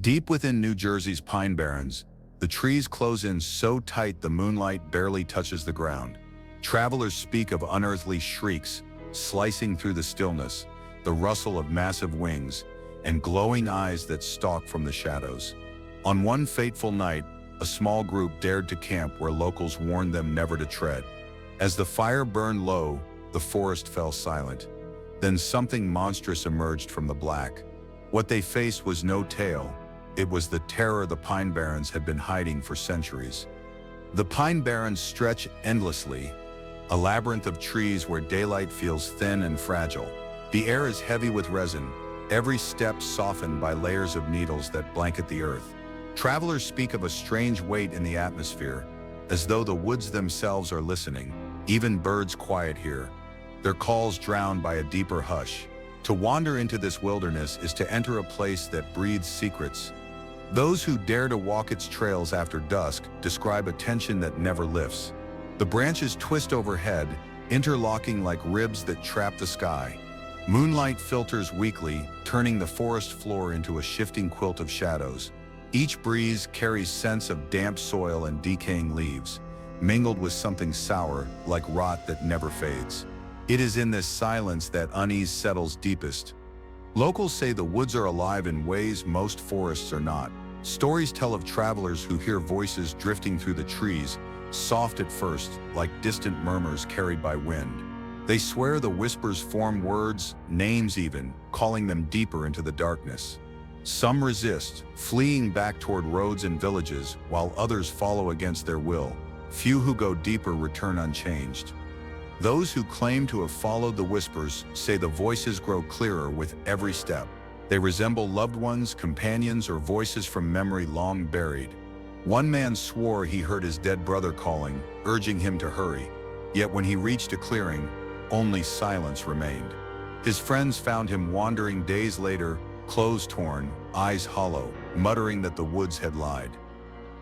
Deep within New Jersey's Pine Barrens, the trees close in so tight the moonlight barely touches the ground. Travelers speak of unearthly shrieks, slicing through the stillness, the rustle of massive wings, and glowing eyes that stalk from the shadows. On one fateful night, a small group dared to camp where locals warned them never to tread. As the fire burned low, the forest fell silent. Then something monstrous emerged from the black. What they faced was no tale. It was the terror the Pine Barrens had been hiding for centuries. The Pine Barrens stretch endlessly, a labyrinth of trees where daylight feels thin and fragile. The air is heavy with resin, every step softened by layers of needles that blanket the earth. Travelers speak of a strange weight in the atmosphere, as though the woods themselves are listening. Even birds quiet here, their calls drowned by a deeper hush. To wander into this wilderness is to enter a place that breathes secrets. Those who dare to walk its trails after dusk describe a tension that never lifts. The branches twist overhead, interlocking like ribs that trap the sky. Moonlight filters weakly, turning the forest floor into a shifting quilt of shadows. Each breeze carries scents of damp soil and decaying leaves, mingled with something sour, like rot that never fades. It is in this silence that unease settles deepest. Locals say the woods are alive in ways most forests are not. Stories tell of travelers who hear voices drifting through the trees, soft at first, like distant murmurs carried by wind. They swear the whispers form words, names even, calling them deeper into the darkness. Some resist, fleeing back toward roads and villages, while others follow against their will. Few who go deeper return unchanged. Those who claim to have followed the whispers say the voices grow clearer with every step. They resemble loved ones, companions, or voices from memory long buried. One man swore he heard his dead brother calling, urging him to hurry. Yet when he reached a clearing, only silence remained. His friends found him wandering days later, clothes torn, eyes hollow, muttering that the woods had lied.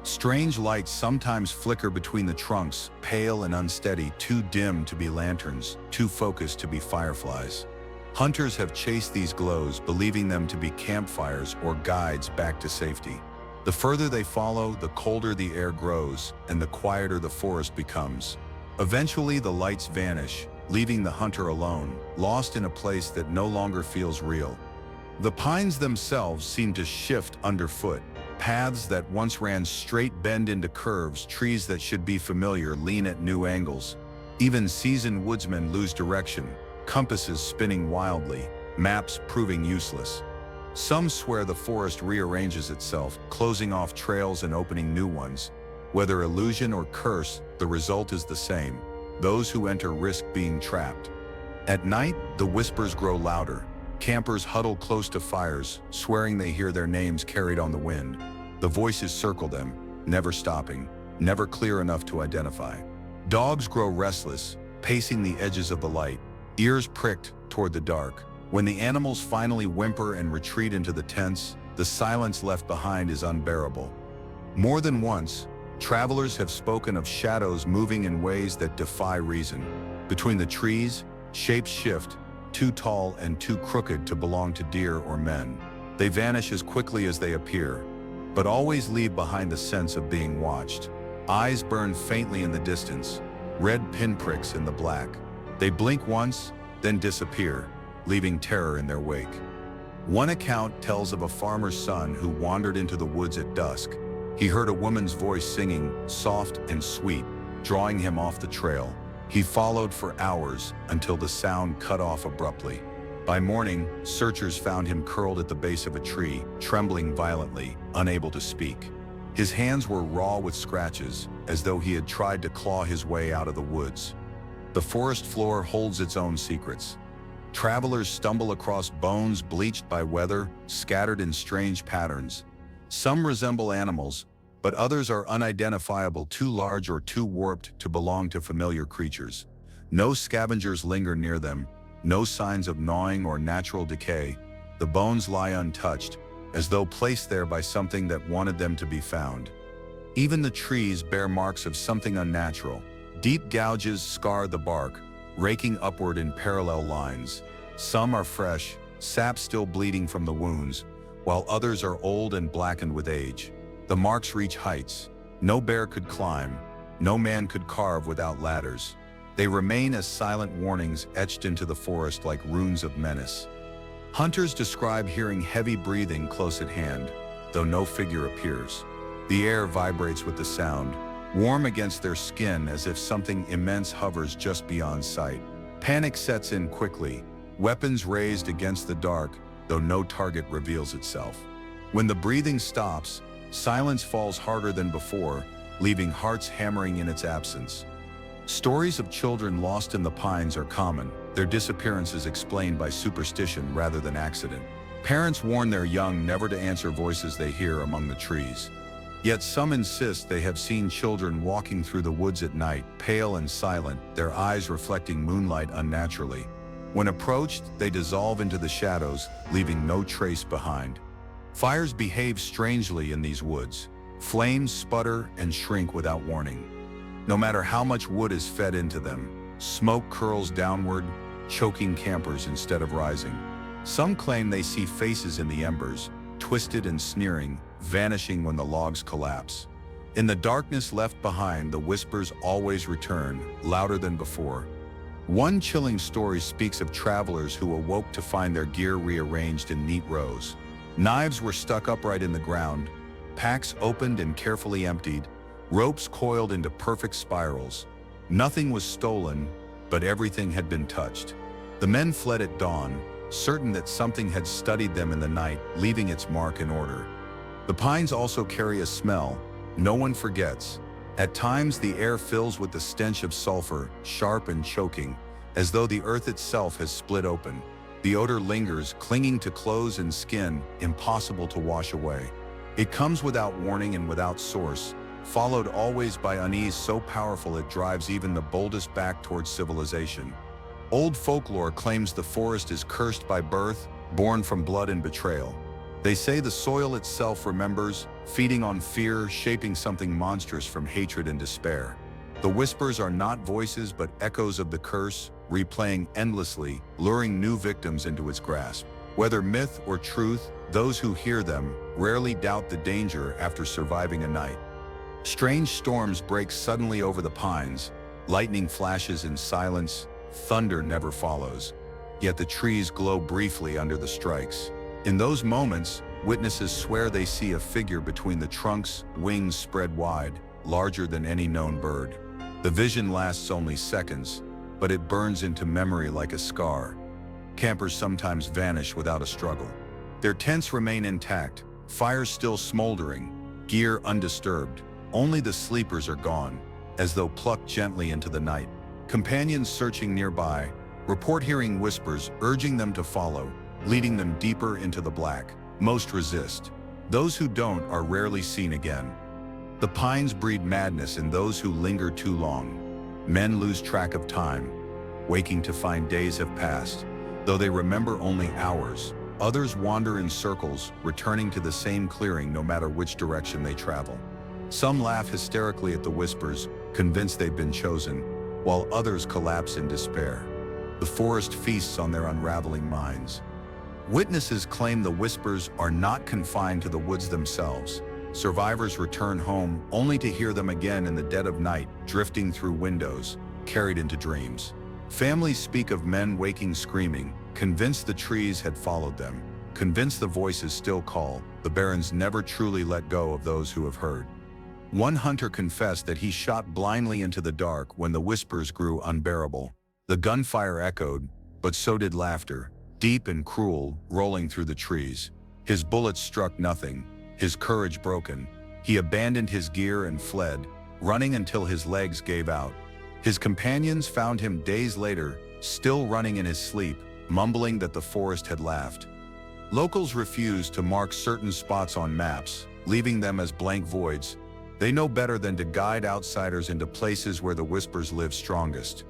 Strange lights sometimes flicker between the trunks, pale and unsteady, too dim to be lanterns, too focused to be fireflies. Hunters have chased these glows, believing them to be campfires or guides back to safety. The further they follow, the colder the air grows, and the quieter the forest becomes. Eventually, the lights vanish, leaving the hunter alone, lost in a place that no longer feels real. The pines themselves seem to shift underfoot. Paths that once ran straight bend into curves, trees that should be familiar lean at new angles. Even seasoned woodsmen lose direction, compasses spinning wildly, maps proving useless. Some swear the forest rearranges itself, closing off trails and opening new ones. Whether illusion or curse, the result is the same. Those who enter risk being trapped. At night, the whispers grow louder. Campers huddle close to fires, swearing they hear their names carried on the wind. The voices circle them, never stopping, never clear enough to identify. Dogs grow restless, pacing the edges of the light, ears pricked toward the dark. When the animals finally whimper and retreat into the tents, the silence left behind is unbearable. More than once, travelers have spoken of shadows moving in ways that defy reason. Between the trees, shapes shift, too tall and too crooked to belong to deer or men. They vanish as quickly as they appear, but always leave behind the sense of being watched. Eyes burn faintly in the distance, red pinpricks in the black. They blink once, then disappear, leaving terror in their wake. One account tells of a farmer's son who wandered into the woods at dusk. He heard a woman's voice singing, soft and sweet, drawing him off the trail. He followed for hours until the sound cut off abruptly. By morning, searchers found him curled at the base of a tree, trembling violently, unable to speak. His hands were raw with scratches, as though he had tried to claw his way out of the woods. The forest floor holds its own secrets. Travelers stumble across bones bleached by weather, scattered in strange patterns. Some resemble animals, but others are unidentifiable, too large or too warped to belong to familiar creatures. No scavengers linger near them, no signs of gnawing or natural decay. The bones lie untouched, as though placed there by something that wanted them to be found. Even the trees bear marks of something unnatural. Deep gouges scar the bark, raking upward in parallel lines. Some are fresh, sap still bleeding from the wounds, while others are old and blackened with age. The marks reach heights no bear could climb, no man could carve without ladders. They remain as silent warnings etched into the forest like runes of menace. Hunters describe hearing heavy breathing close at hand, though no figure appears. The air vibrates with the sound, warm against their skin as if something immense hovers just beyond sight. Panic sets in quickly, weapons raised against the dark, though no target reveals itself. When the breathing stops, silence falls harder than before, leaving hearts hammering in its absence. Stories of children lost in the pines are common, their disappearances explained by superstition rather than accident. Parents warn their young never to answer voices they hear among the trees. Yet some insist they have seen children walking through the woods at night, pale and silent, their eyes reflecting moonlight unnaturally. When approached, they dissolve into the shadows, leaving no trace behind. Fires behave strangely in these woods. Flames sputter and shrink without warning. No matter how much wood is fed into them, smoke curls downward, choking campers instead of rising. Some claim they see faces in the embers, twisted and sneering, vanishing when the logs collapse. In the darkness left behind, the whispers always return, louder than before. One chilling story speaks of travelers who awoke to find their gear rearranged in neat rows. Knives were stuck upright in the ground, packs opened and carefully emptied, ropes coiled into perfect spirals. Nothing was stolen, but everything had been touched. The men fled at dawn, certain that something had studied them in the night, leaving its mark in order. The pines also carry a smell no one forgets. At times the air fills with the stench of sulfur, sharp and choking, as though the earth itself has split open. The odor lingers, clinging to clothes and skin, impossible to wash away. It comes without warning and without source, followed always by unease so powerful it drives even the boldest back towards civilization. Old folklore claims the forest is cursed by birth, born from blood and betrayal. They say the soil itself remembers, feeding on fear, shaping something monstrous from hatred and despair. The whispers are not voices but echoes of the curse, replaying endlessly, luring new victims into its grasp. Whether myth or truth, those who hear them rarely doubt the danger after surviving a night. Strange storms break suddenly over the pines, lightning flashes in silence, thunder never follows. Yet the trees glow briefly under the strikes. In those moments, witnesses swear they see a figure between the trunks, wings spread wide, larger than any known bird. The vision lasts only seconds, but it burns into memory like a scar. Campers sometimes vanish without a struggle. Their tents remain intact, fires still smoldering, gear undisturbed. Only the sleepers are gone, as though plucked gently into the night. Companions searching nearby report hearing whispers urging them to follow, leading them deeper into the black. Most resist. Those who don't are rarely seen again. The pines breed madness in those who linger too long. Men lose track of time, waking to find days have passed, though they remember only hours. Others wander in circles, returning to the same clearing no matter which direction they travel. Some laugh hysterically at the whispers, convinced they've been chosen, while others collapse in despair. The forest feasts on their unraveling minds. Witnesses claim the whispers are not confined to the woods themselves. Survivors return home only to hear them again in the dead of night, drifting through windows, carried into dreams. Families speak of men waking screaming, convinced the trees had followed them, convinced the voices still call. The barrens never truly let go of those who have heard. One hunter confessed that he shot blindly into the dark when the whispers grew unbearable. The gunfire echoed, but so did laughter, deep and cruel, rolling through the trees. His bullets struck nothing, his courage broken. He abandoned his gear and fled, running until his legs gave out. His companions found him days later, still running in his sleep, mumbling that the forest had laughed. Locals refuse to mark certain spots on maps, leaving them as blank voids. They know better than to guide outsiders into places where the whispers live strongest.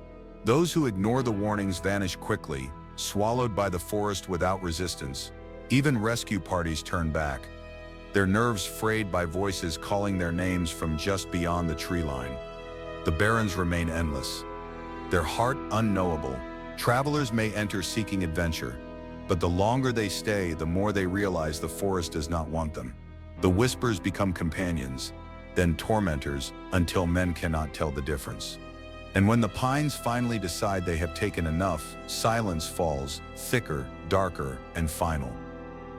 Those who ignore the warnings vanish quickly, swallowed by the forest without resistance. Even rescue parties turn back, their nerves frayed by voices calling their names from just beyond the tree line. The barrens remain endless, their heart unknowable. Travelers may enter seeking adventure, But the longer they stay, the more they realize the forest does not want them. The whispers become companions, then tormentors, until men cannot tell the difference. And when the pines finally decide they have taken enough, silence falls, thicker, darker, and final.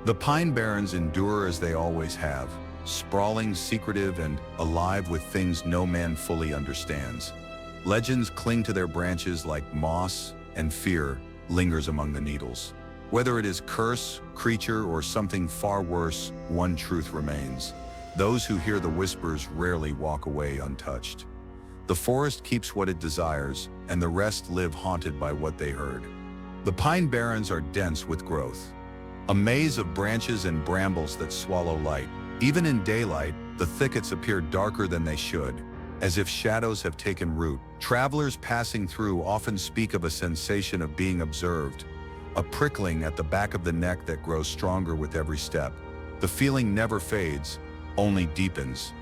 The Pine Barrens endure as they always have, sprawling, secretive, and alive with things no man fully understands. Legends cling to their branches like moss, and fear lingers among the needles. Whether it is curse, creature, or something far worse, one truth remains. Those who hear the whispers rarely walk away untouched. The forest keeps what it desires, and the rest live haunted by what they heard. The Pine Barrens are dense with growth, a maze of branches and brambles that swallow light. Even in daylight, the thickets appear darker than they should, as if shadows have taken root. Travelers passing through often speak of a sensation of being observed, a prickling at the back of the neck that grows stronger with every step. The feeling never fades, only deepens.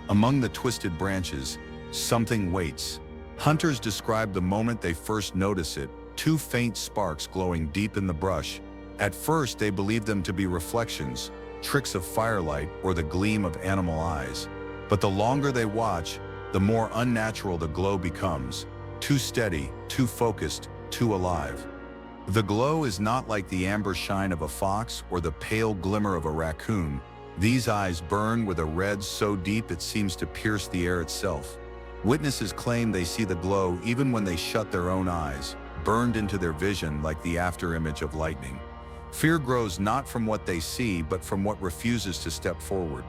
Among the twisted branches, something waits. Hunters describe the moment they first notice it, two faint sparks glowing deep in the brush. At first, they believe them to be reflections, tricks of firelight, or the gleam of animal eyes. But the longer they watch, the more unnatural the glow becomes, too steady, too focused, too alive. The glow is not like the amber shine of a fox or the pale glimmer of a raccoon. These eyes burn with a red so deep it seems to pierce the air itself. Witnesses claim they see the glow even when they shut their own eyes, burned into their vision like the afterimage of lightning. Fear grows not from what they see, but from what refuses to step forward.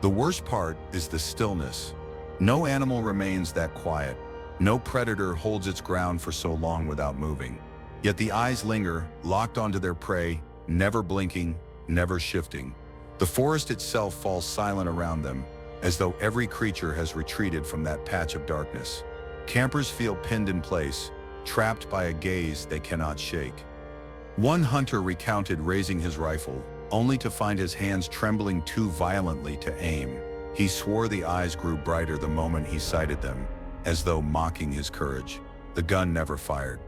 The worst part is the stillness. No animal remains that quiet. No predator holds its ground for so long without moving. Yet the eyes linger, locked onto their prey, never blinking, never shifting. The forest itself falls silent around them, as though every creature has retreated from that patch of darkness. Campers feel pinned in place, trapped by a gaze they cannot shake. One hunter recounted raising his rifle, only to find his hands trembling too violently to aim. He swore the eyes grew brighter the moment he sighted them, as though mocking his courage. The gun never fired.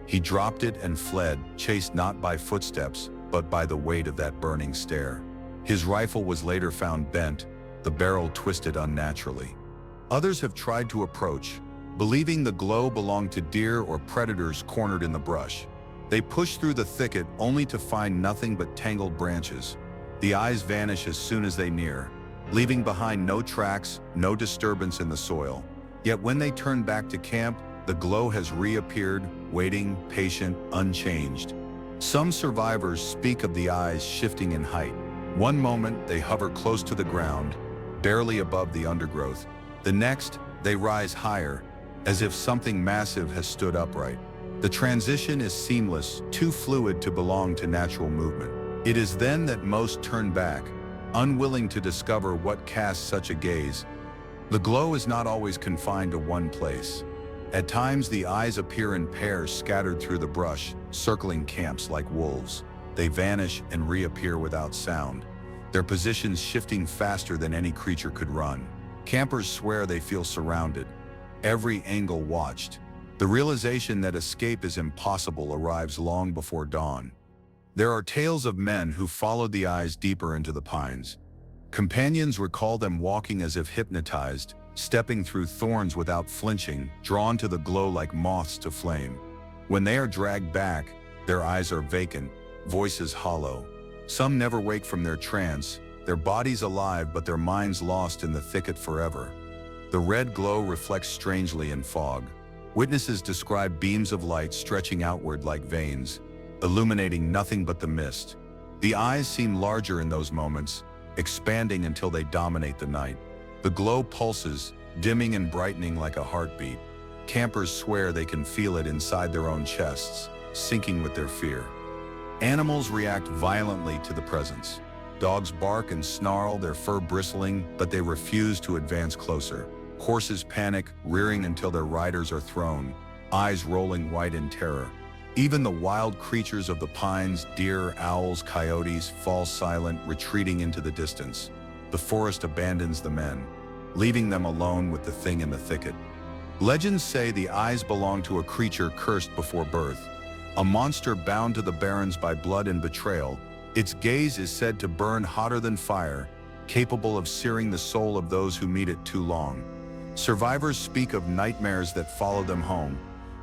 He dropped it and fled, chased not by footsteps, but by the weight of that burning stare. His rifle was later found bent, the barrel twisted unnaturally. Others have tried to approach, believing the glow belonged to deer or predators cornered in the brush. They push through the thicket only to find nothing but tangled branches. The eyes vanish as soon as they near, leaving behind no tracks, no disturbance in the soil. Yet when they turn back to camp, the glow has reappeared, waiting, patient, unchanged. Some survivors speak of the eyes shifting in height. One moment, they hover close to the ground, barely above the undergrowth. The next, they rise higher, as if something massive has stood upright. The transition is seamless, too fluid to belong to natural movement. It is then that most turn back, unwilling to discover what casts such a gaze. The glow is not always confined to one place. At times, the eyes appear in pairs scattered through the brush, circling camps like wolves. They vanish and reappear without sound, their positions shifting faster than any creature could run. Campers swear they feel surrounded, every angle watched. The realization that escape is impossible arrives long before dawn. There are tales of men who followed the eyes deeper into the pines. Companions recall them walking as if hypnotized, stepping through thorns without flinching, drawn to the glow like moths to flame. When they are dragged back, their eyes are vacant, voices hollow. Some never wake from their trance, their bodies alive but their minds lost in the thicket forever. The red glow reflects strangely in fog. Witnesses describe beams of light stretching outward like veins, illuminating nothing but the mist. The eyes seem larger in those moments, expanding until they dominate the night. The glow pulses, dimming and brightening like a heartbeat. Campers swear they can feel it inside their own chests, sinking with their fear. Animals react violently to the presence. Dogs bark and snarl, their fur bristling, but they refuse to advance closer. Horses panic, rearing until their riders are thrown, eyes rolling white in terror. Even the wild creatures of the pines, deer, owls, coyotes, fall silent, retreating into the distance. The forest abandons the men, leaving them alone with the thing in the thicket. Legends say the eyes belong to a creature cursed before birth, A monster bound to the barrens by blood and betrayal, its gaze is said to burn hotter than fire, capable of searing the soul of those who meet it too long. Survivors speak of nightmares that follow them home,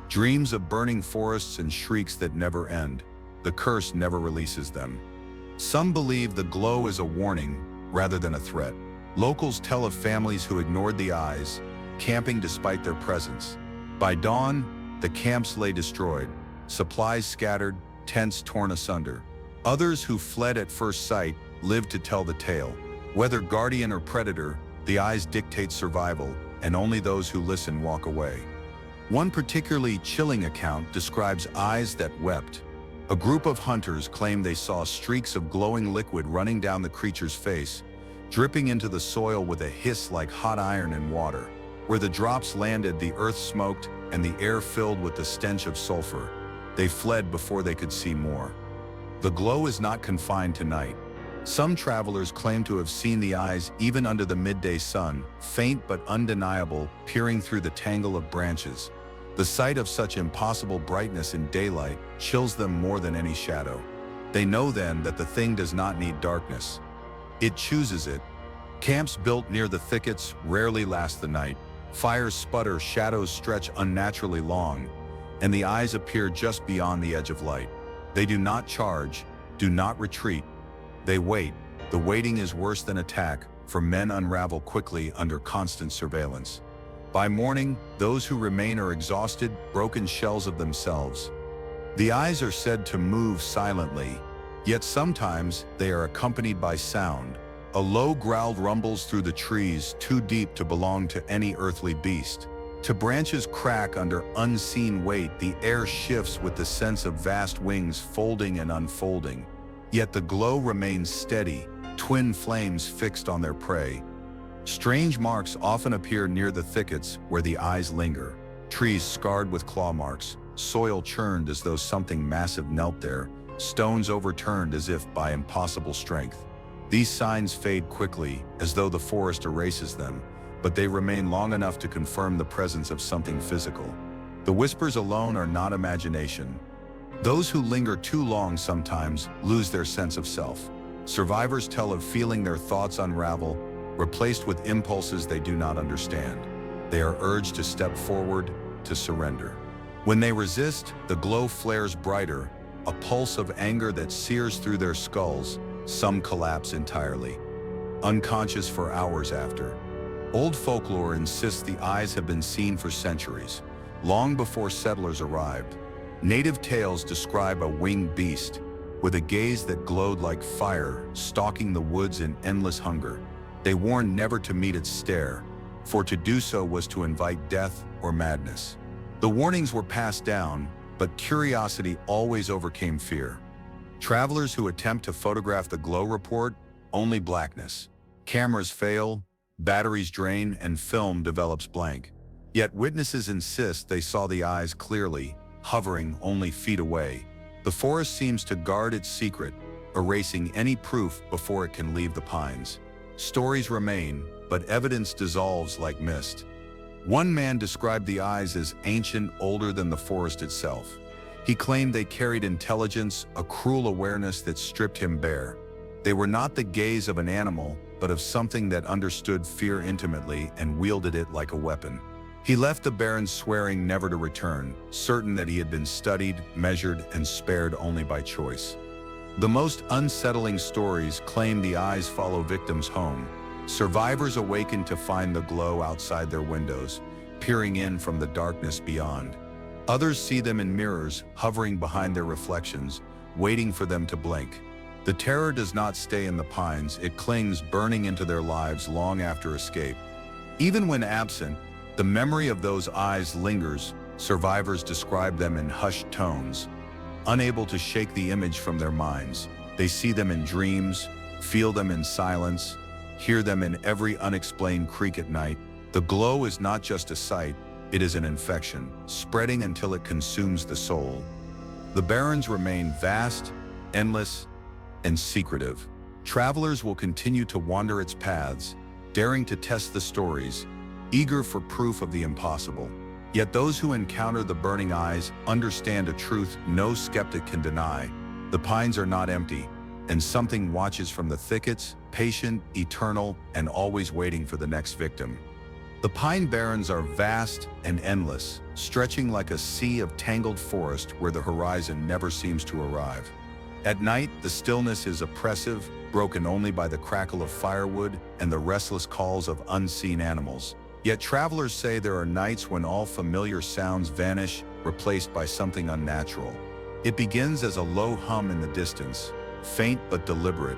dreams of burning forests and shrieks that never end. The curse never releases them. Some believe the glow is a warning rather than a threat. Locals tell of families who ignored the eyes, camping despite their presence. By dawn, the camps lay destroyed, supplies scattered, tents torn asunder. Others who fled at first sight lived to tell the tale. Whether guardian or predator, the eyes dictate survival, and only those who listen walk away. One particularly chilling account describes eyes that wept. A group of hunters claim they saw streaks of glowing liquid running down the creature's face, dripping into the soil with a hiss like hot iron in water. Where the drops landed, the earth smoked and the air filled with the stench of sulfur. They fled before they could see more. The glow is not confined to night. Some travelers claim to have seen the eyes even under the midday sun, faint but undeniable, peering through the tangle of branches. The sight of such impossible brightness in daylight chills them more than any shadow. They know then that the thing does not need darkness. It chooses it. Camps built near the thickets rarely last the night. Fires sputter, shadows stretch unnaturally long, and the eyes appear just beyond the edge of light. They do not charge, do not retreat. They wait. The waiting is worse than attack, for men unravel quickly under constant surveillance. By morning, those who remain are exhausted, broken shells of themselves. The eyes are said to move silently, yet sometimes they are accompanied by sound. A low growl rumbles through the trees, too deep to belong to any earthly beast. To branches crack under unseen weight, the air shifts with the sense of vast wings folding and unfolding. Yet the glow remains steady, twin flames fixed on their prey. Strange marks often appear near the thickets where the eyes linger. Trees scarred with claw marks, soil churned as though something massive knelt there, stones overturned as if by impossible strength. These signs fade quickly, as though the forest erases them, but they remain long enough to confirm the presence of something physical. The whispers alone are not imagination. Those who linger too long sometimes lose their sense of self. Survivors tell of feeling their thoughts unravel, replaced with impulses they do not understand. They are urged to step forward, to surrender. When they resist, the glow flares brighter, a pulse of anger that sears through their skulls. Some collapse entirely, unconscious for hours after. Old folklore insists the eyes have been seen for centuries, long before settlers arrived. Native tales describe a winged beast, with a gaze that glowed like fire, stalking the woods in endless hunger. They warned never to meet its stare, for to do so was to invite death or madness. The warnings were passed down, but curiosity always overcame fear. Travelers who attempt to photograph the glow report only blackness. Cameras fail, batteries drain, and film develops blank. Yet witnesses insist they saw the eyes clearly, hovering only feet away. The forest seems to guard its secret, erasing any proof before it can leave the pines. Stories remain, but evidence dissolves like mist. One man described the eyes as ancient, older than the forest itself. He claimed they carried intelligence, a cruel awareness that stripped him bare. They were not the gaze of an animal, but of something that understood fear intimately and wielded it like a weapon. He left the barrens swearing never to return, certain that he had been studied, measured, and spared only by choice. The most unsettling stories claim the eyes follow victims home. Survivors awaken to find the glow outside their windows, peering in from the darkness beyond. Others see them in mirrors, hovering behind their reflections, waiting for them to blink. The terror does not stay in the pines, it clings, burning into their lives long after escape. Even when absent, the memory of those eyes lingers. Survivors describe them in hushed tones. Unable to shake the image from their minds, they see them in dreams, feel them in silence, hear them in every unexplained creak at night. The glow is not just a sight, it is an infection, spreading until it consumes the soul. The barrens remain vast, endless, and secretive. Travelers will continue to wander its paths, daring to test the stories, eager for proof of the impossible. Yet those who encounter the burning eyes understand a truth no skeptic can deny. The pines are not empty, and something watches from the thickets, patient, eternal, and always waiting for the next victim. The Pine Barrens are vast and endless, stretching like a sea of tangled forest where the horizon never seems to arrive. At night, the stillness is oppressive, broken only by the crackle of firewood and the restless calls of unseen animals. Yet travelers say there are nights when all familiar sounds vanish, replaced by something unnatural. It begins as a low hum in the distance, faint but deliberate.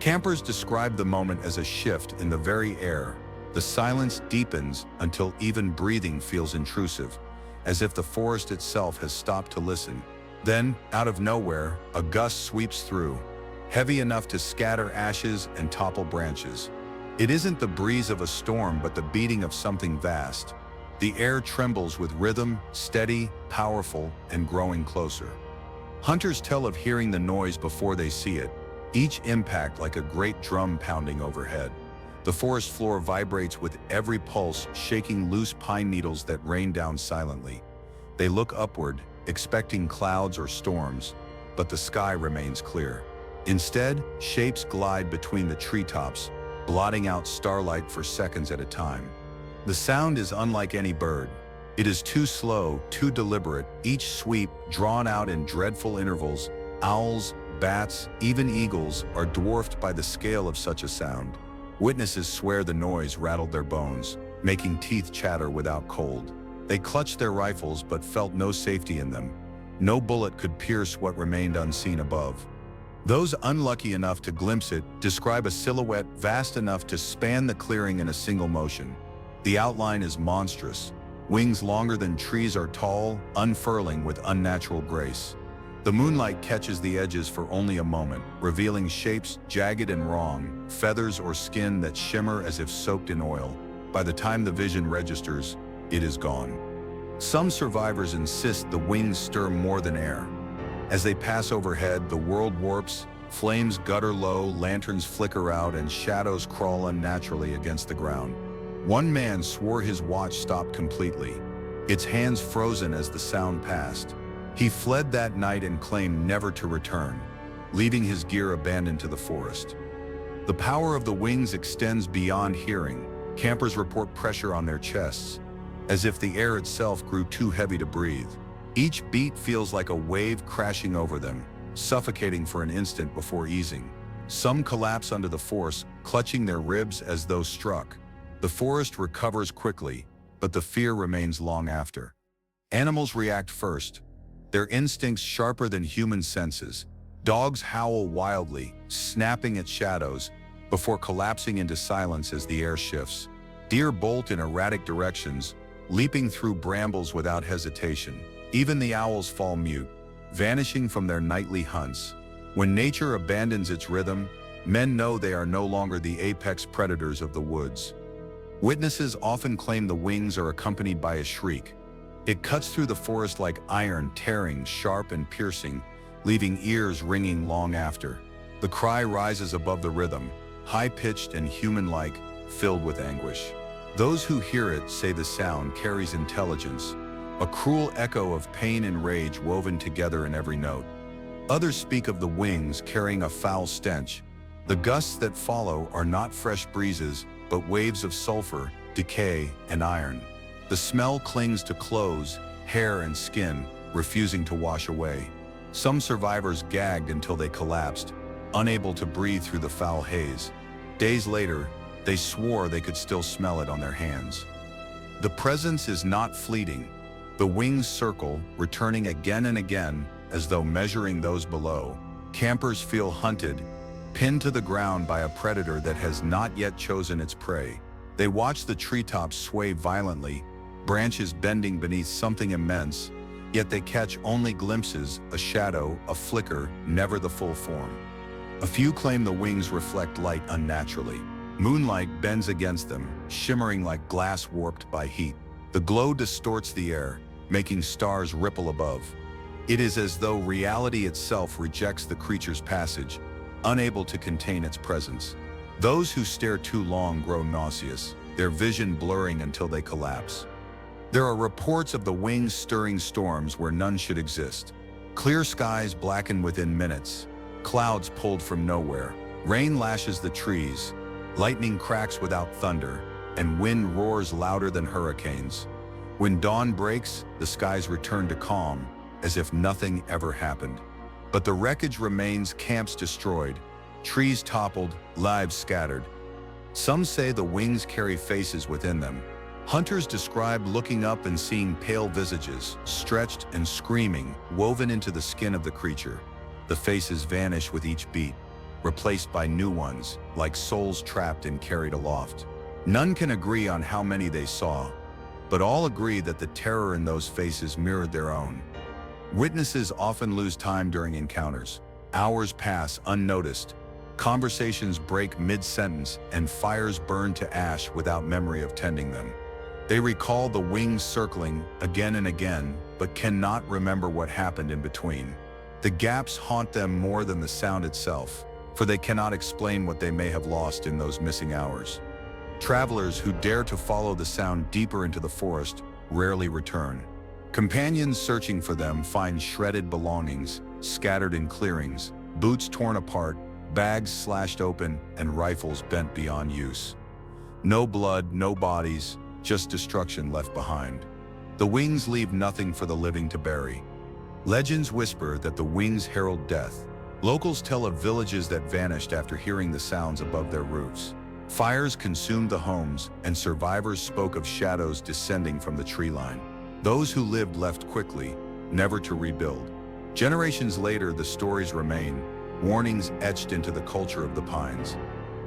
Campers describe the moment as a shift in the very air. The silence deepens until even breathing feels intrusive, as if the forest itself has stopped to listen. Then, out of nowhere, a gust sweeps through, heavy enough to scatter ashes and topple branches. It isn't the breeze of a storm, but the beating of something vast. The air trembles with rhythm, steady, powerful, and growing closer. Hunters tell of hearing the noise before they see it, each impact like a great drum pounding overhead. The forest floor vibrates with every pulse, shaking loose pine needles that rain down silently. They look upward, expecting clouds or storms, but the sky remains clear. Instead, shapes glide between the treetops, blotting out starlight for seconds at a time. The sound is unlike any bird. It is too slow, too deliberate, each sweep drawn out in dreadful intervals. Owls, bats, even eagles are dwarfed by the scale of such a sound. Witnesses swear the noise rattled their bones, making teeth chatter without cold. They clutched their rifles but felt no safety in them. No bullet could pierce what remained unseen above. Those unlucky enough to glimpse it describe a silhouette vast enough to span the clearing in a single motion. The outline is monstrous. Wings longer than trees are tall, unfurling with unnatural grace. The moonlight catches the edges for only a moment, revealing shapes jagged and wrong, feathers or skin that shimmer as if soaked in oil. By the time the vision registers, it is gone. Some survivors insist the wings stir more than air. As they pass overhead, the world warps, flames gutter low, lanterns flicker out, and shadows crawl unnaturally against the ground. One man swore his watch stopped completely, its hands frozen as the sound passed. He fled that night and claimed never to return, leaving his gear abandoned to the forest. The power of the wings extends beyond hearing. Campers report pressure on their chests, as if the air itself grew too heavy to breathe. Each beat feels like a wave crashing over them, suffocating for an instant before easing. Some collapse under the force, clutching their ribs as though struck. The forest recovers quickly, but the fear remains long after. Animals react first, their instincts sharper than human senses. Dogs howl wildly, snapping at shadows, before collapsing into silence as the air shifts. Deer bolt in erratic directions, leaping through brambles without hesitation. Even the owls fall mute, vanishing from their nightly hunts. When nature abandons its rhythm, men know they are no longer the apex predators of the woods. Witnesses often claim the wings are accompanied by a shriek. It cuts through the forest like iron, tearing, sharp and piercing, leaving ears ringing long after. The cry rises above the rhythm, high-pitched and human-like, filled with anguish. Those who hear it say the sound carries intelligence, a cruel echo of pain and rage woven together in every note. Others speak of the wings carrying a foul stench. The gusts that follow are not fresh breezes, but waves of sulfur, decay, and iron. The smell clings to clothes, hair, and skin, refusing to wash away. Some survivors gagged until they collapsed, unable to breathe through the foul haze. Days later, they swore they could still smell it on their hands. The presence is not fleeting. The wings circle, returning again and again, as though measuring those below. Campers feel hunted, pinned to the ground by a predator that has not yet chosen its prey. They watch the treetops sway violently, branches bending beneath something immense, yet they catch only glimpses, a shadow, a flicker, never the full form. A few claim the wings reflect light unnaturally. Moonlight bends against them, shimmering like glass warped by heat. The glow distorts the air, making stars ripple above. It is as though reality itself rejects the creature's passage, unable to contain its presence. Those who stare too long grow nauseous, their vision blurring until they collapse. There are reports of the wings stirring storms where none should exist. Clear skies blacken within minutes, clouds pulled from nowhere, rain lashes the trees, lightning cracks without thunder, and wind roars louder than hurricanes. When dawn breaks, the skies return to calm, as if nothing ever happened. But the wreckage remains, camps destroyed, trees toppled, lives scattered. Some say the wings carry faces within them. Hunters describe looking up and seeing pale visages, stretched and screaming, woven into the skin of the creature. The faces vanish with each beat, replaced by new ones, like souls trapped and carried aloft. None can agree on how many they saw, but all agree that the terror in those faces mirrored their own. Witnesses often lose time during encounters. Hours pass unnoticed. Conversations break mid-sentence, and fires burn to ash without memory of tending them. They recall the wings circling again and again, but cannot remember what happened in between. The gaps haunt them more than the sound itself, for they cannot explain what they may have lost in those missing hours. Travelers who dare to follow the sound deeper into the forest rarely return. Companions searching for them find shredded belongings, scattered in clearings, boots torn apart, bags slashed open, and rifles bent beyond use. No blood, no bodies, just destruction left behind. The wings leave nothing for the living to bury. Legends whisper that the wings herald death. Locals tell of villages that vanished after hearing the sounds above their roofs. Fires consumed the homes, and survivors spoke of shadows descending from the tree line. Those who lived left quickly, never to rebuild. Generations later, the stories remain, warnings etched into the culture of the pines.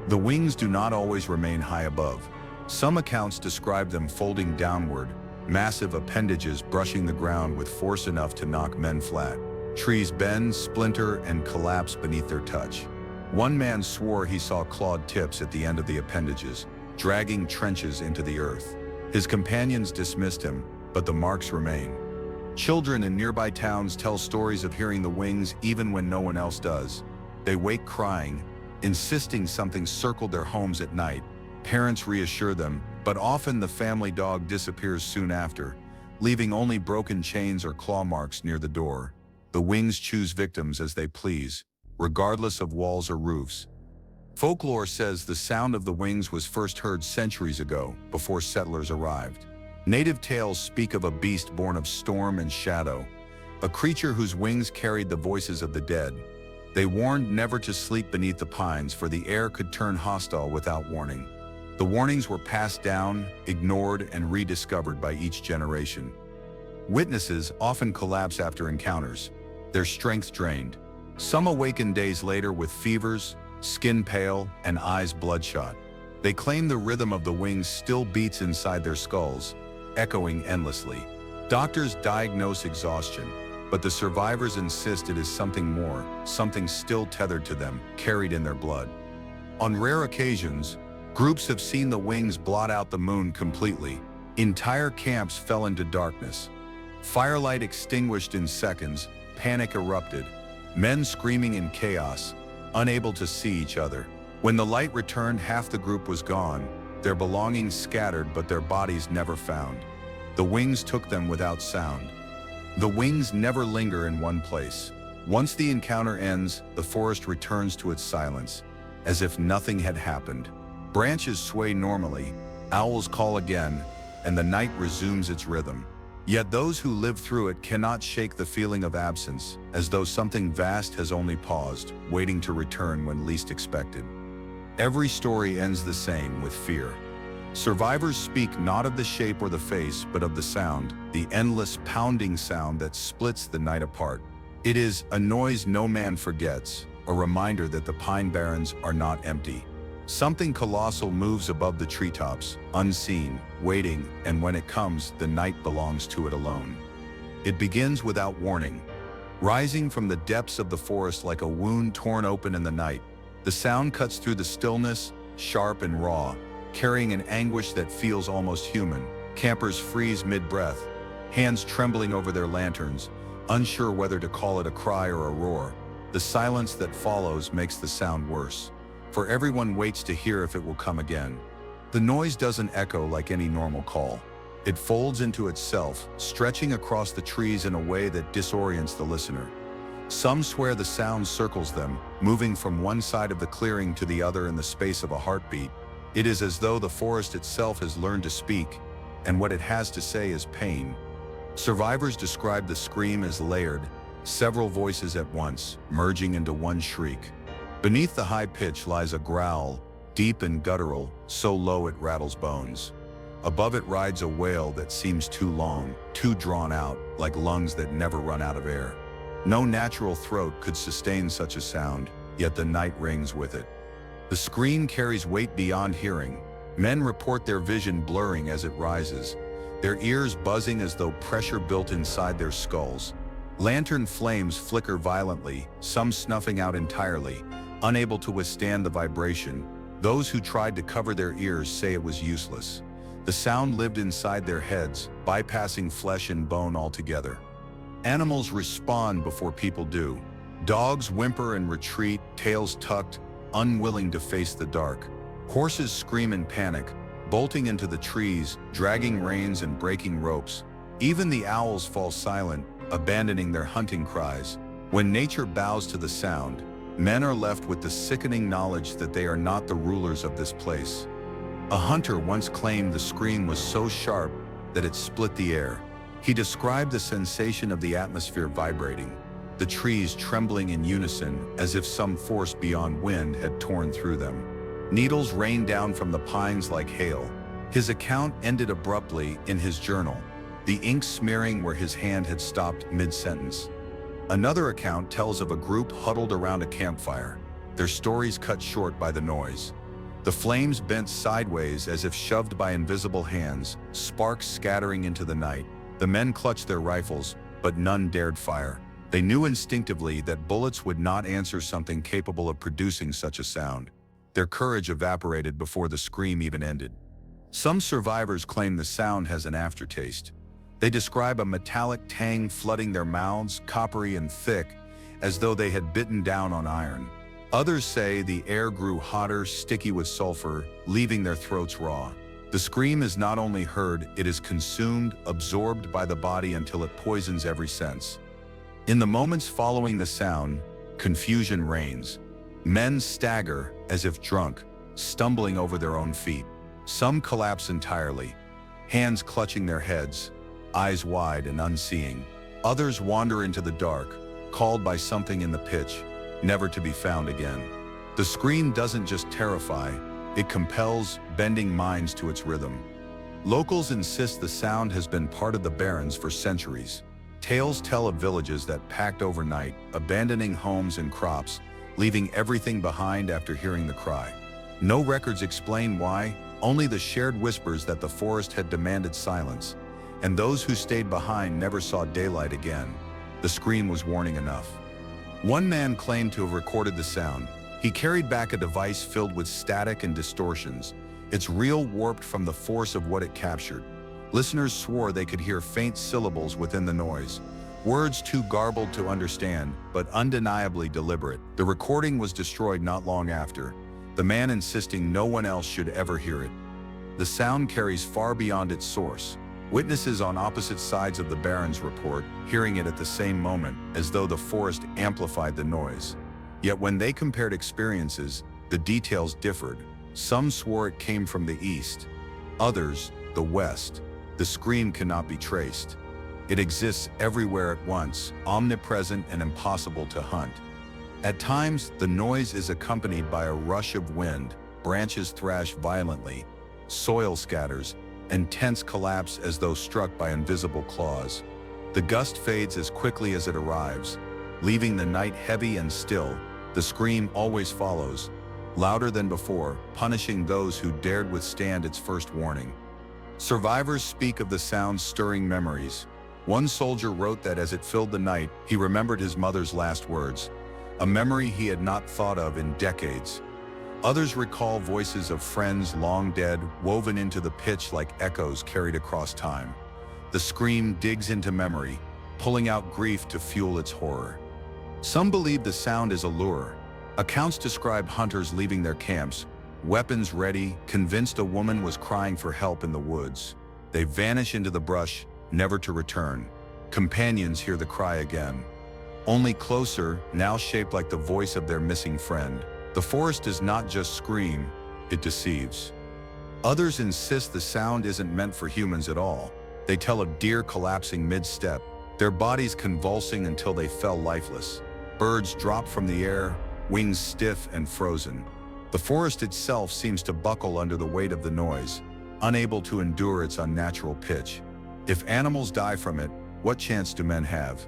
The wings do not always remain high above. Some accounts describe them folding downward, massive appendages brushing the ground with force enough to knock men flat. Trees bend, splinter, and collapse beneath their touch. One man swore he saw clawed tips at the end of the appendages, dragging trenches into the earth. His companions dismissed him, but the marks remain. Children in nearby towns tell stories of hearing the wings even when no one else does. They wake crying, insisting something circled their homes at night. Parents reassure them, but often the family dog disappears soon after, leaving only broken chains or claw marks near the door. The wings choose victims as they please, regardless of walls or roofs. Folklore says the sound of the wings was first heard centuries ago, before settlers arrived. Native tales speak of a beast born of storm and shadow, a creature whose wings carried the voices of the dead. They warned never to sleep beneath the pines, for the air could turn hostile without warning. The warnings were passed down, ignored, and rediscovered by each generation. Witnesses often collapse after encounters, their strength drained. Some awaken days later with fevers, skin pale, and eyes bloodshot. They claim the rhythm of the wings still beats inside their skulls, echoing endlessly. Doctors diagnose exhaustion, but the survivors insist it is something more, something still tethered to them, carried in their blood. On rare occasions, groups have seen the wings blot out the moon completely. Entire camps fell into darkness. Firelight extinguished in seconds, panic erupted, men screaming in chaos, unable to see each other. When the light returned, half the group was gone, their belongings scattered but their bodies never found. The wings took them without sound. The wings never linger in one place. Once the encounter ends, the forest returns to its silence, as if nothing had happened. Branches sway normally, owls call again, and the night resumes its rhythm. Yet those who live through it cannot shake the feeling of absence, as though something vast has only paused, waiting to return when least expected. Every story ends the same, with fear. Survivors speak not of the shape or the face, but of the sound, the endless pounding sound that splits the night apart. It is a noise no man forgets, a reminder that the Pine Barrens are not empty. Something colossal moves above the treetops, unseen, waiting, and when it comes, the night belongs to it alone. It begins without warning. Rising from the depths of the forest like a wound torn open in the night, the sound cuts through the stillness, sharp and raw, carrying an anguish that feels almost human. Campers freeze mid-breath, hands trembling over their lanterns, unsure whether to call it a cry or a roar. The silence that follows makes the sound worse, for everyone waits to hear if it will come again. The noise doesn't echo like any normal call. It folds into itself, stretching across the trees in a way that disorients the listener. Some swear the sound circles them, moving from one side of the clearing to the other in the space of a heartbeat. It is as though the forest itself has learned to speak, and what it has to say is pain. Survivors describe the scream as layered, several voices at once, merging into one shriek. Beneath the high pitch lies a growl, deep and guttural, so low it rattles bones. Above it rides a wail that seems too long, too drawn out, like lungs that never run out of air. No natural throat could sustain such a sound, yet the night rings with it. The scream carries weight beyond hearing. Men report their vision blurring as it rises, their ears buzzing as though pressure built inside their skulls. Lantern flames flicker violently, some snuffing out entirely, unable to withstand the vibration. Those who tried to cover their ears say it was useless. The sound lived inside their heads, bypassing flesh and bone altogether. Animals respond before people do. Dogs whimper and retreat, tails tucked, unwilling to face the dark. Horses scream in panic, bolting into the trees, dragging reins and breaking ropes. Even the owls fall silent, abandoning their hunting cries. When nature bows to the sound, men are left with the sickening knowledge that they are not the rulers of this place. A hunter once claimed the scream was so sharp that it split the air. He described the sensation of the atmosphere vibrating, the trees trembling in unison as if some force beyond wind had torn through them. Needles rained down from the pines like hail. His account ended abruptly in his journal, the ink smearing where his hand had stopped mid-sentence. Another account tells of a group huddled around a campfire, their stories cut short by the noise. The flames bent sideways as if shoved by invisible hands, sparks scattering into the night. The men clutched their rifles, but none dared fire. They knew instinctively that bullets would not answer something capable of producing such a sound. Their courage evaporated before the scream even ended. Some survivors claim the sound has an aftertaste. They describe a metallic tang flooding their mouths, coppery and thick, as though they had bitten down on iron. Others say the air grew hotter, sticky with sulfur, leaving their throats raw. The scream is not only heard, it is consumed, absorbed by the body until it poisons every sense. In the moments following the sound, confusion reigns. Men stagger as if drunk, stumbling over their own feet. Some collapse entirely, hands clutching their heads, eyes wide and unseeing. Others wander into the dark, called by something in the pitch, never to be found again. The scream doesn't just terrify, it compels, bending minds to its rhythm. Locals insist the sound has been part of the Barrens for centuries. Tales tell of villages that packed overnight, abandoning homes and crops, leaving everything behind after hearing the cry. No records explain why, only the shared whispers that the forest had demanded silence, and those who stayed behind never saw daylight again. The scream was warning enough. One man claimed to have recorded the sound. He carried back a device filled with static and distortions, its reel warped from the force of what it captured. Listeners swore they could hear faint syllables within the noise, words too garbled to understand, but undeniably deliberate. The recording was destroyed not long after, the man insisting no one else should ever hear it. The sound carries far beyond its source. Witnesses on opposite sides of the Barrens report hearing it at the same moment, as though the forest amplified the noise. Yet when they compared experiences, the details differed. Some swore it came from the east, others, the west. The scream cannot be traced. It exists everywhere at once, omnipresent and impossible to hunt. At times, the noise is accompanied by a rush of wind, branches thrash violently, soil scatters, and tents collapse as though struck by invisible claws. The gust fades as quickly as it arrives, leaving the night heavy and still. The scream always follows, louder than before, punishing those who dared withstand its first warning. Survivors speak of the sound stirring memories. One soldier wrote that as it filled the night, he remembered his mother's last words, a memory he had not thought of in decades. Others recall voices of friends long dead, woven into the pitch like echoes carried across time. The scream digs into memory, pulling out grief to fuel its horror. Some believe the sound is a lure. Accounts describe hunters leaving their camps, weapons ready, convinced a woman was crying for help in the woods. They vanish into the brush, never to return. Companions hear the cry again. Only closer, now shaped like the voice of their missing friend. The forest does not just scream, it deceives. Others insist the sound isn't meant for humans at all. They tell of deer collapsing mid-step, their bodies convulsing until they fell lifeless. Birds drop from the air, wings stiff and frozen. The forest itself seems to buckle under the weight of the noise, unable to endure its unnatural pitch. If animals die from it, what chance do men have?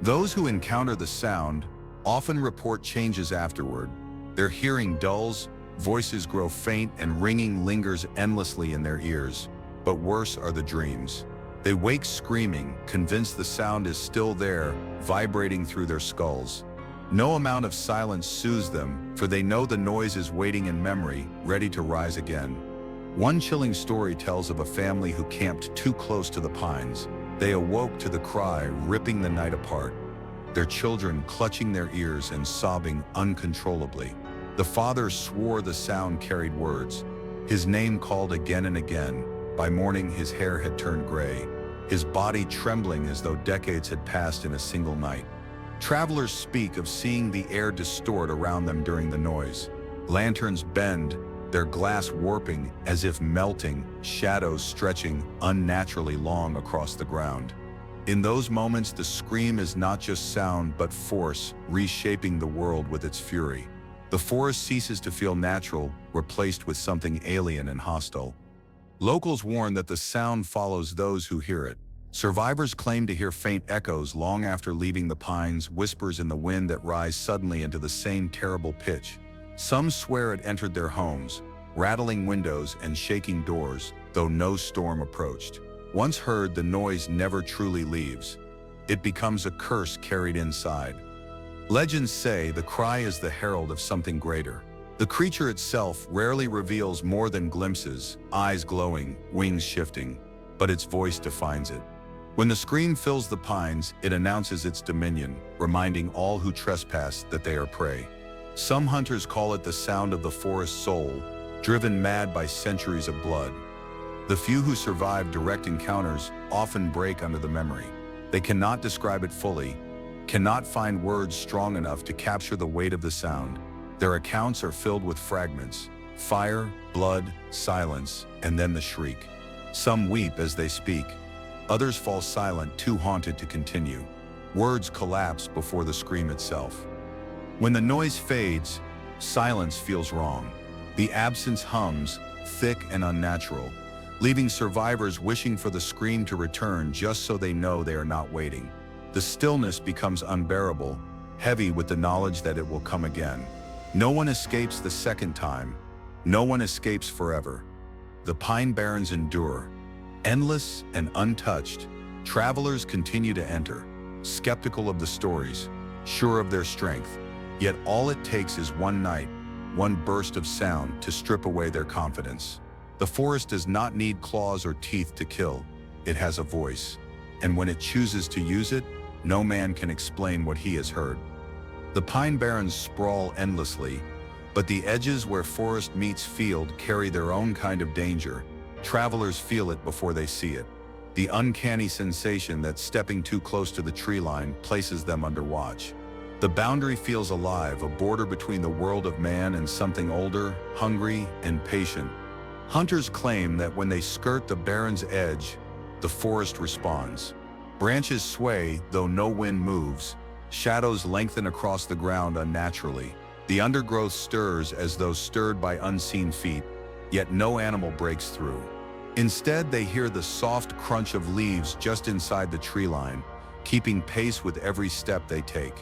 Those who encounter the sound often report changes afterward. Their hearing dulls, voices grow faint, and ringing lingers endlessly in their ears. But worse are the dreams. They wake screaming, convinced the sound is still there, vibrating through their skulls. No amount of silence soothes them, for they know the noise is waiting in memory, ready to rise again. One chilling story tells of a family who camped too close to the pines. They awoke to the cry, ripping the night apart, their children clutching their ears and sobbing uncontrollably. The father swore the sound carried words, his name called again and again. By morning, his hair had turned gray, his body trembling as though decades had passed in a single night. Travelers speak of seeing the air distort around them during the noise. Lanterns bend, their glass warping as if melting, shadows stretching unnaturally long across the ground. In those moments, the scream is not just sound but force, reshaping the world with its fury. The forest ceases to feel natural, replaced with something alien and hostile. Locals warn that the sound follows those who hear it. Survivors claim to hear faint echoes long after leaving the pines, whispers in the wind that rise suddenly into the same terrible pitch. Some swear it entered their homes, rattling windows and shaking doors, though no storm approached. Once heard, the noise never truly leaves. It becomes a curse carried inside. Legends say the cry is the herald of something greater. The creature itself rarely reveals more than glimpses, eyes glowing, wings shifting, but its voice defines it. When the scream fills the pines, it announces its dominion, reminding all who trespass that they are prey. Some hunters call it the sound of the forest soul, driven mad by centuries of blood. The few who survive direct encounters often break under the memory. They cannot describe it fully, cannot find words strong enough to capture the weight of the sound. Their accounts are filled with fragments: fire, blood, silence, and then the shriek. Some weep as they speak. Others fall silent, too haunted to continue. Words collapse before the scream itself. When the noise fades, silence feels wrong. The absence hums, thick and unnatural, leaving survivors wishing for the scream to return just so they know they are not waiting. The stillness becomes unbearable, heavy with the knowledge that it will come again. No one escapes the second time. No one escapes forever. The Pine Barrens endure. Endless and untouched, travelers continue to enter, skeptical of the stories, sure of their strength. Yet all it takes is one night, one burst of sound to strip away their confidence. The forest does not need claws or teeth to kill. It has a voice. And when it chooses to use it, no man can explain what he has heard. The Pine Barrens sprawl endlessly, but the edges where forest meets field carry their own kind of danger. Travelers feel it before they see it. The uncanny sensation that stepping too close to the tree line places them under watch. The boundary feels alive, a border between the world of man and something older, hungry, and patient. Hunters claim that when they skirt the barren's edge, the forest responds. Branches sway, though no wind moves. Shadows lengthen across the ground unnaturally. The undergrowth stirs as though stirred by unseen feet, yet no animal breaks through. Instead, they hear the soft crunch of leaves just inside the tree line, keeping pace with every step they take.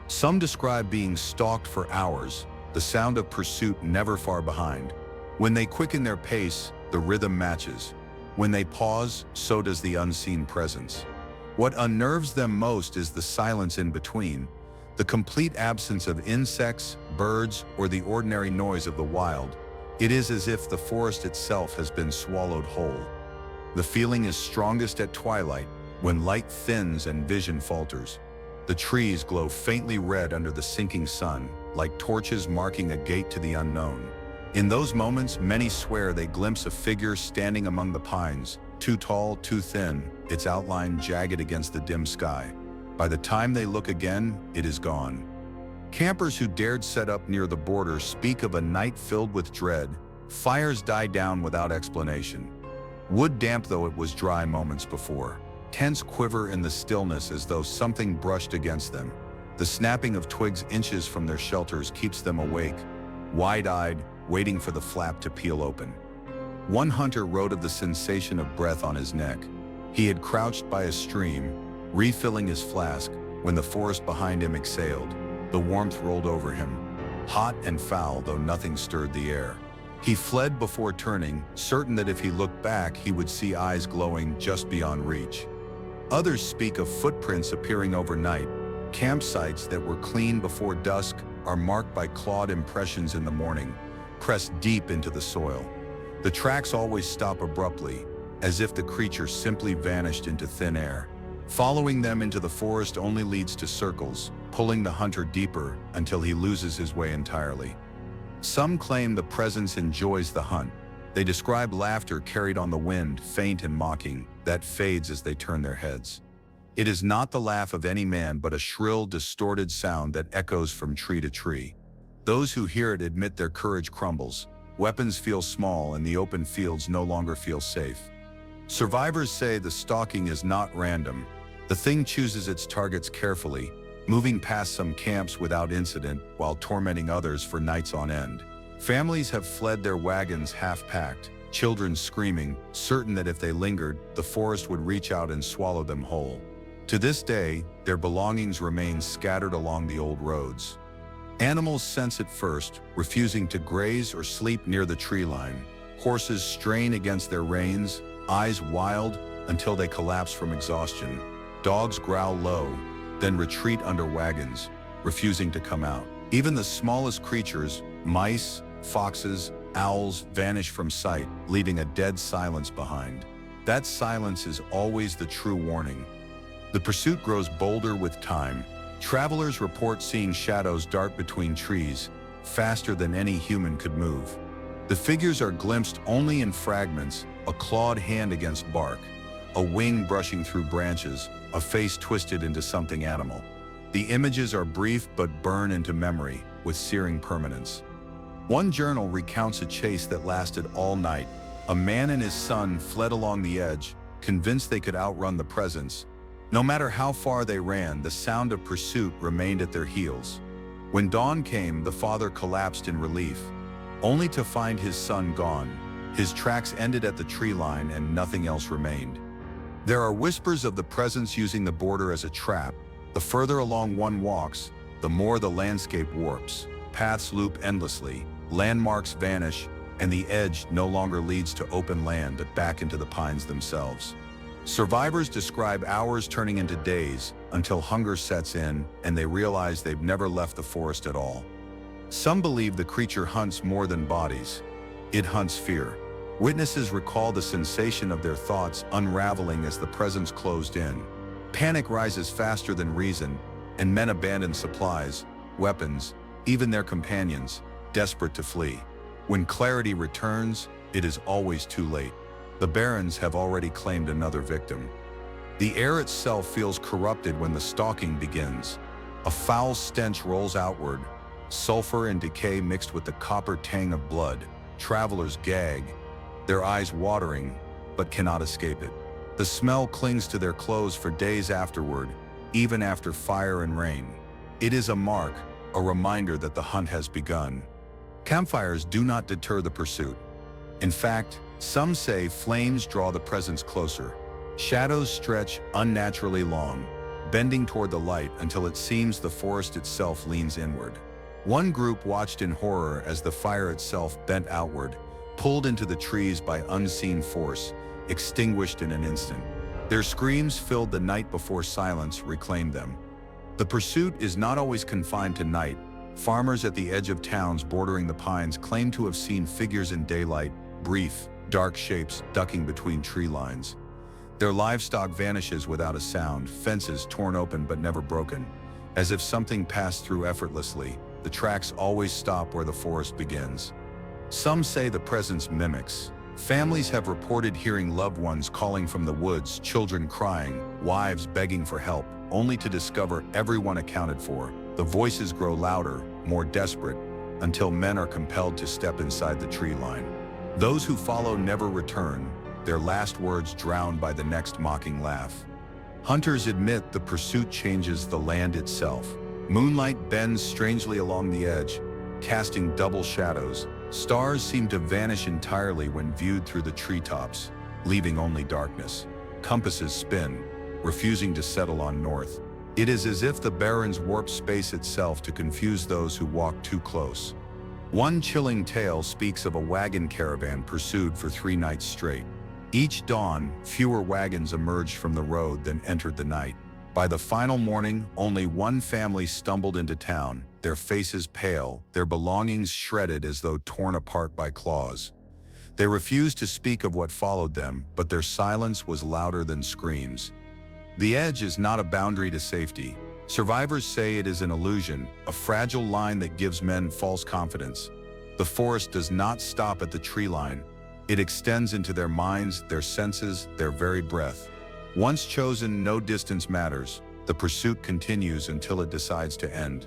Some describe being stalked for hours, the sound of pursuit never far behind. When they quicken their pace, the rhythm matches. When they pause, so does the unseen presence. What unnerves them most is the silence in between, the complete absence of insects, birds, or the ordinary noise of the wild. It is as if the forest itself has been swallowed whole. The feeling is strongest at twilight, when light thins and vision falters. The trees glow faintly red under the sinking sun, like torches marking a gate to the unknown. In those moments, many swear they glimpse a figure standing among the pines, Too tall, too thin, its outline jagged against the dim sky. By the time they look again, it is gone. Campers who dared set up near the border speak of a night filled with dread. Fires die down without explanation. Wood damp though it was dry moments before. Tents quiver in the stillness as though something brushed against them. The snapping of twigs inches from their shelters keeps them awake, wide-eyed, waiting for the flap to peel open. One hunter wrote of the sensation of breath on his neck. He had crouched by a stream, refilling his flask, when the forest behind him exhaled. The warmth rolled over him, hot and foul though nothing stirred the air. He fled before turning, certain that if he looked back he would see eyes glowing just beyond reach. Others speak of footprints appearing overnight. Campsites that were clean before dusk are marked by clawed impressions in the morning, pressed deep into the soil. The tracks always stop abruptly, as if the creature simply vanished into thin air. Following them into the forest only leads to circles, pulling the hunter deeper until he loses his way entirely. Some claim the presence enjoys the hunt. They describe laughter carried on the wind, faint and mocking, that fades as they turn their heads. It is not the laugh of any man but a shrill, distorted sound that echoes from tree to tree. Those who hear it admit their courage crumbles. Weapons feel small and the open fields no longer feel safe. Survivors say the stalking is not random. The thing chooses its targets carefully, moving past some camps without incident while tormenting others for nights on end. Families have fled their wagons half-packed, children screaming, certain that if they lingered, the forest would reach out and swallow them whole. To this day, their belongings remain scattered along the old roads. Animals sense it first, refusing to graze or sleep near the tree line. Horses strain against their reins, eyes wild until they collapse from exhaustion. Dogs growl low, then retreat under wagons, refusing to come out. Even the smallest creatures, mice, foxes, owls, vanish from sight, leaving a dead silence behind. That silence is always the true warning. The pursuit grows bolder with time. Travelers report seeing shadows dart between trees, faster than any human could move. The figures are glimpsed only in fragments, a clawed hand against bark, a wing brushing through branches, a face twisted into something animal. The images are brief but burn into memory with searing permanence. One journal recounts a chase that lasted all night. A man and his son fled along the edge, convinced they could outrun the presence. No matter how far they ran, the sound of pursuit remained at their heels. When dawn came, the father collapsed in relief, only to find his son gone. His tracks ended at the tree line and nothing else remained. There are whispers of the presence using the border as a trap. The further along one walks, the more the landscape warps. Paths loop endlessly, landmarks vanish, and the edge no longer leads to open land but back into the pines themselves. Survivors describe hours turning into days until hunger sets in and they realize they've never left the forest at all. Some believe the creature hunts more than bodies. It hunts fear. Witnesses recall the sensation of their thoughts unraveling as the presence closed in. Panic rises faster than reason, and men abandon supplies, weapons, even their companions, desperate to flee. When clarity returns, it is always too late. The Barrens have already claimed another victim. The air itself feels corrupted when the stalking begins. A foul stench rolls outward, sulfur and decay mixed with the copper tang of blood. Travelers gag, their eyes watering, but cannot escape it. The smell clings to their clothes for days afterward, even after fire and rain. It is a mark, a reminder that the hunt has begun. Campfires do not deter the pursuit. In fact, some say flames draw the presence closer. Shadows stretch unnaturally long, bending toward the light until it seems the forest itself leans inward. One group watched in horror as the fire itself bent outward, pulled into the trees by unseen force, extinguished in an instant. Their screams filled the night before silence reclaimed them. The pursuit is not always confined to night. Farmers at the edge of towns bordering the pines claim to have seen figures in daylight, brief, dark shapes ducking between tree lines. Their livestock vanishes without a sound, fences torn open but never broken. As if something passed through effortlessly, the tracks always stop where the forest begins. Some say the presence mimics. Families have reported hearing loved ones calling from the woods, children crying, wives begging for help, only to discover everyone accounted for. The voices grow louder, more desperate, until men are compelled to step inside the tree line. Those who follow never return, their last words drowned by the next mocking laugh. Hunters admit the pursuit changes the land itself. Moonlight bends strangely along the edge, casting double shadows. Stars seem to vanish entirely when viewed through the treetops, leaving only darkness. Compasses spin, refusing to settle on north. It is as if the barrens warp space itself to confuse those who walk too close. One chilling tale speaks of a wagon caravan pursued for 3 nights straight. Each dawn, fewer wagons emerged from the road than entered the night. By the final morning, only one family stumbled into town, their faces pale, their belongings shredded as though torn apart by claws. They refused to speak of what followed them, but their silence was louder than screams. The edge is not a boundary to safety. Survivors say it is an illusion, a fragile line that gives men false confidence. The forest does not stop at the tree line. It extends into their minds, their senses, their very breath. Once chosen, no distance matters. The pursuit continues until it decides to end.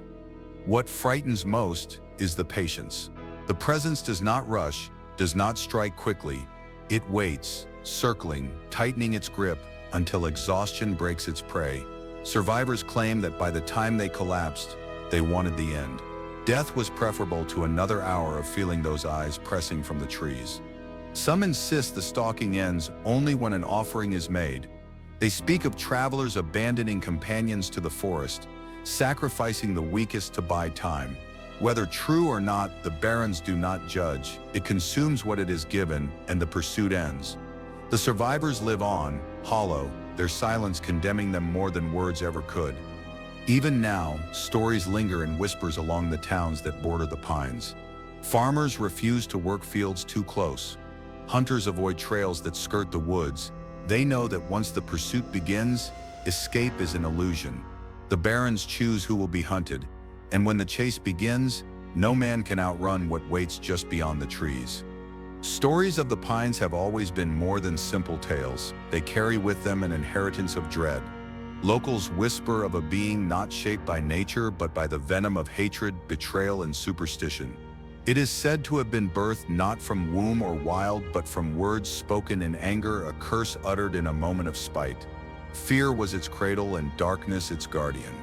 What frightens most is the patience. The presence does not rush, does not strike quickly. It waits, circling, tightening its grip, until exhaustion breaks its prey. Survivors claim that by the time they collapsed, they wanted the end. Death was preferable to another hour of feeling those eyes pressing from the trees. Some insist the stalking ends only when an offering is made. They speak of travelers abandoning companions to the forest, sacrificing the weakest to buy time. Whether true or not, the barrens do not judge. It consumes what it is given, and the pursuit ends. The survivors live on, hollow, their silence condemning them more than words ever could. Even now, stories linger in whispers along the towns that border the pines. Farmers refuse to work fields too close. Hunters avoid trails that skirt the woods. They know that once the pursuit begins, escape is an illusion. The barrens choose who will be hunted, and when the chase begins, no man can outrun what waits just beyond the trees. Stories of the pines have always been more than simple tales. They carry with them an inheritance of dread. Locals whisper of a being not shaped by nature but by the venom of hatred, betrayal, and superstition. It is said to have been birthed not from womb or wild but from words spoken in anger, a curse uttered in a moment of spite. Fear was its cradle and darkness its guardian.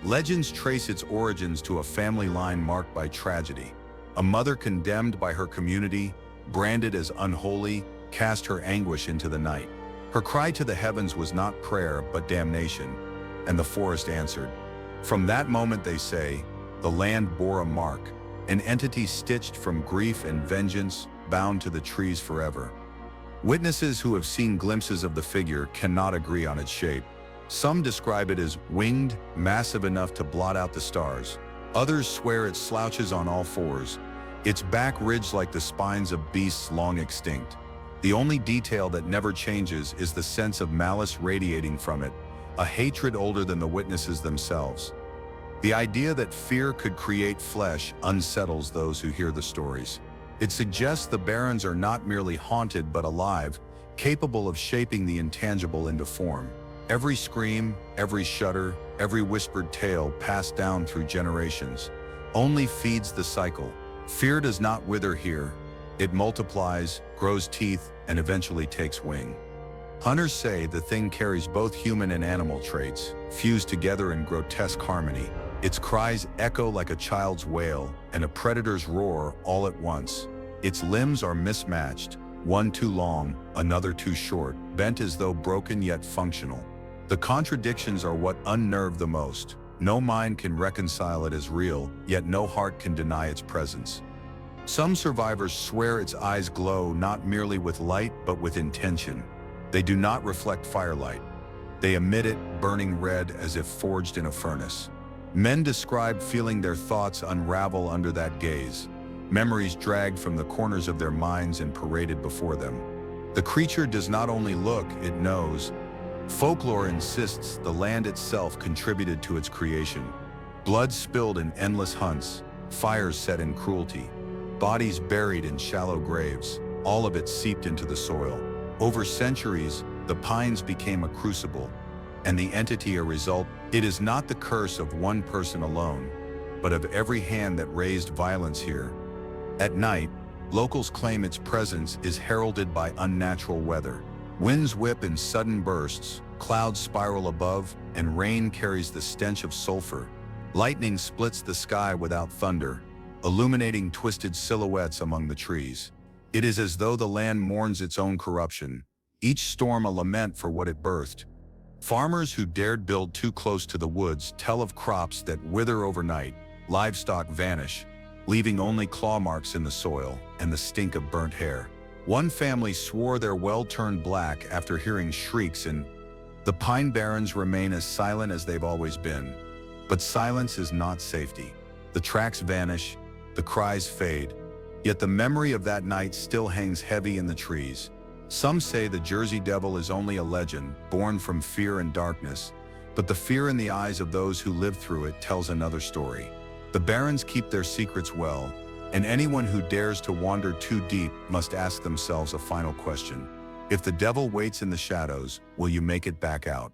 Legends trace its origins to a family line marked by tragedy. A mother condemned by her community, branded as unholy, cast her anguish into the night. Her cry to the heavens was not prayer but damnation, and the forest answered. From that moment, they say, the land bore a mark, an entity stitched from grief and vengeance, bound to the trees forever. Witnesses who have seen glimpses of the figure cannot agree on its shape. Some describe it as winged, massive enough to blot out the stars. Others swear it slouches on all fours, its back ridged like the spines of beasts long extinct. The only detail that never changes is the sense of malice radiating from it, a hatred older than the witnesses themselves. The idea that fear could create flesh unsettles those who hear the stories. It suggests the barrens are not merely haunted but alive, capable of shaping the intangible into form. Every scream, every shudder, every whispered tale passed down through generations only feeds the cycle. Fear does not wither here. It multiplies, grows teeth, and eventually takes wing. Hunters say the thing carries both human and animal traits, fused together in grotesque harmony. Its cries echo like a child's wail and a predator's roar all at once. Its limbs are mismatched, one too long, another too short, bent as though broken yet functional. The contradictions are what unnerve the most. No mind can reconcile it as real, yet no heart can deny its presence. Some survivors swear its eyes glow not merely with light but with intention. They do not reflect firelight. They emit it, burning red as if forged in a furnace. Men describe feeling their thoughts unravel under that gaze, memories dragged from the corners of their minds and paraded before them. The creature does not only look, it knows. Folklore insists the land itself contributed to its creation. Blood spilled in endless hunts, fires set in cruelty, bodies buried in shallow graves. all of it seeped into the soil. Over centuries, the pines became a crucible, and the entity a result. It is not the curse of one person alone, but of every hand that raised violence here. At night, locals claim its presence is heralded by unnatural weather. Winds whip in sudden bursts, clouds spiral above, and rain carries the stench of sulfur. Lightning splits the sky without thunder, illuminating twisted silhouettes among the trees. It is as though the land mourns its own corruption, each storm a lament for what it birthed. Farmers who dared build too close to the woods tell of crops that wither overnight, livestock vanish, leaving only claw marks in the soil and the stink of burnt hair. One family swore their well turned black after hearing shrieks, and the Pine Barrens remain as silent as they've always been. But silence is not safety. The tracks vanish, the cries fade, yet the memory of that night still hangs heavy in the trees. Some say the Jersey Devil is only a legend, born from fear and darkness, but the fear in the eyes of those who lived through it tells another story. The Barrens keep their secrets well, and anyone who dares to wander too deep must ask themselves a final question. If the devil waits in the shadows, will you make it back out?